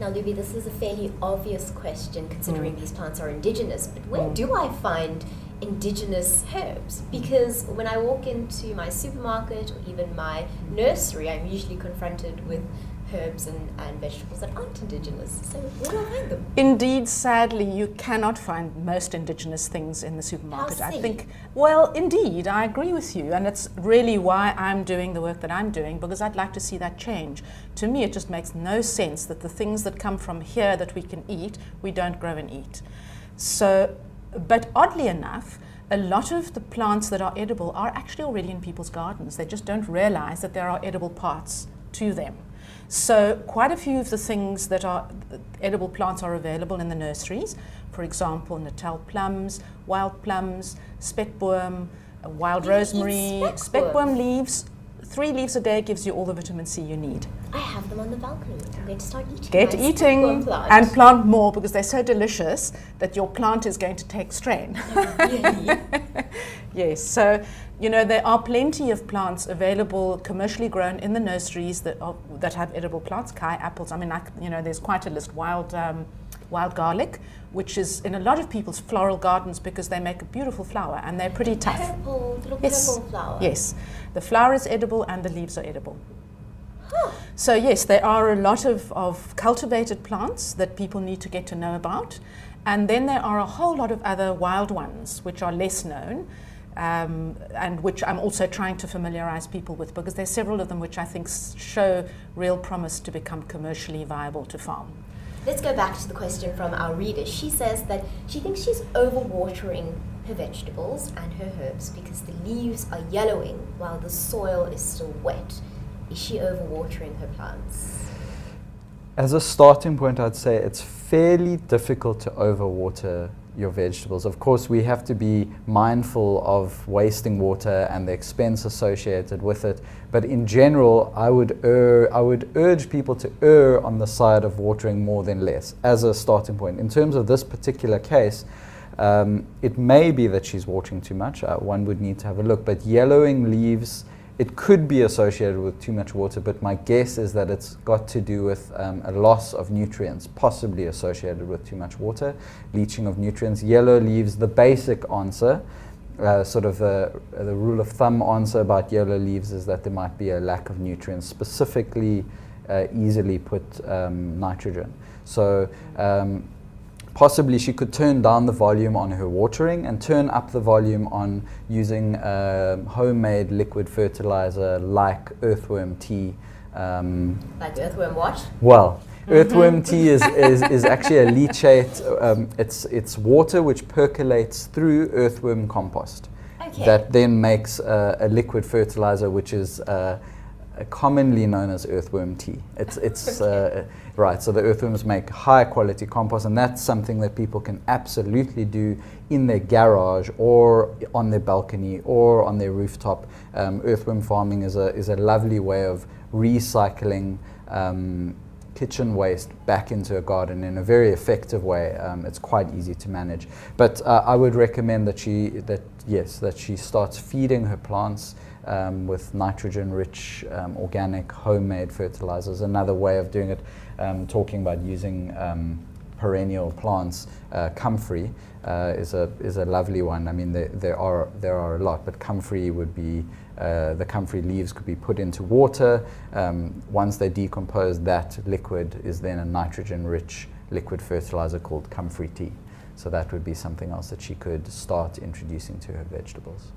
Now, Luby, this is a fairly obvious question considering these plants are indigenous, but where do I find indigenous herbs? Because when I walk into my supermarket or even my nursery, I'm usually confronted with herbs and vegetables that aren't indigenous. So where do I find them? Indeed, sadly, you cannot find most indigenous things in the supermarket. How I silly. think, well, indeed, I agree with you, and it's really why I'm doing the work that I'm doing, because I'd like to see that change. To me, it just makes no sense that the things that come from here that we can eat, we don't grow and eat. So, but oddly enough, a lot of the plants that are edible are actually already in people's gardens. They just don't realize that there are edible parts to them. So quite a few of the things that are edible plants are available in the nurseries. For example, Natal plums, wild plums, speckboom, wild rosemary, speckboom leaves. 3 leaves a day gives you all the vitamin C you need. I have them on the balcony. I'm going to start eating. Get my eating speckboom plant. and plant more, because they're so delicious that your plant is going to take strain. Really? Yes, so there are plenty of plants available, commercially grown in the nurseries that have edible plants. Kai apples. I mean, there's quite a list. Wild garlic, which is in a lot of people's floral gardens because they make a beautiful flower and they're pretty tough. Little Yes. purple flower. Yes, the flower is edible and the leaves are edible. So yes, there are a lot of cultivated plants that people need to get to know about. And then there are a whole lot of other wild ones which are less known, and which I'm also trying to familiarize people with, because there's several of them which I think show real promise to become commercially viable to farm. Let's go back to the question from our reader. She says that she thinks she's overwatering her vegetables and her herbs because the leaves are yellowing while the soil is still wet. Is she overwatering her plants? As a starting point, I'd say it's fairly difficult to overwater your vegetables. Of course, we have to be mindful of wasting water and the expense associated with it. But in general, I would urge people to err on the side of watering more than less as a starting point. In terms of this particular case, it may be that she's watering too much. One would need to have a look. But yellowing leaves, it could be associated with too much water, but my guess is that it's got to do with a loss of nutrients, possibly associated with too much water, leaching of nutrients. Yellow leaves, the basic answer, sort of the rule of thumb answer about yellow leaves is that there might be a lack of nutrients, specifically easily put nitrogen. So possibly she could turn down the volume on her watering and turn up the volume on using homemade liquid fertilizer like earthworm tea. Like earthworm what? Well, earthworm tea is actually a leachate. It's water which percolates through earthworm compost. Okay. That then makes a liquid fertilizer which is commonly known as earthworm tea. It's Okay. Right, so the earthworms make high quality compost, and that's something that people can absolutely do in their garage or on their balcony or on their rooftop. Earthworm farming is a lovely way of recycling kitchen waste back into a garden in a very effective way. It's quite easy to manage. But I would recommend that she starts feeding her plants with nitrogen-rich organic homemade fertilizers. Another way of doing it, talking about using perennial plants, comfrey is a lovely one. I mean, there are a lot, but comfrey would be the comfrey leaves could be put into water. Once they decompose, that liquid is then a nitrogen-rich liquid fertilizer called comfrey tea. So that would be something else that she could start introducing to her vegetables.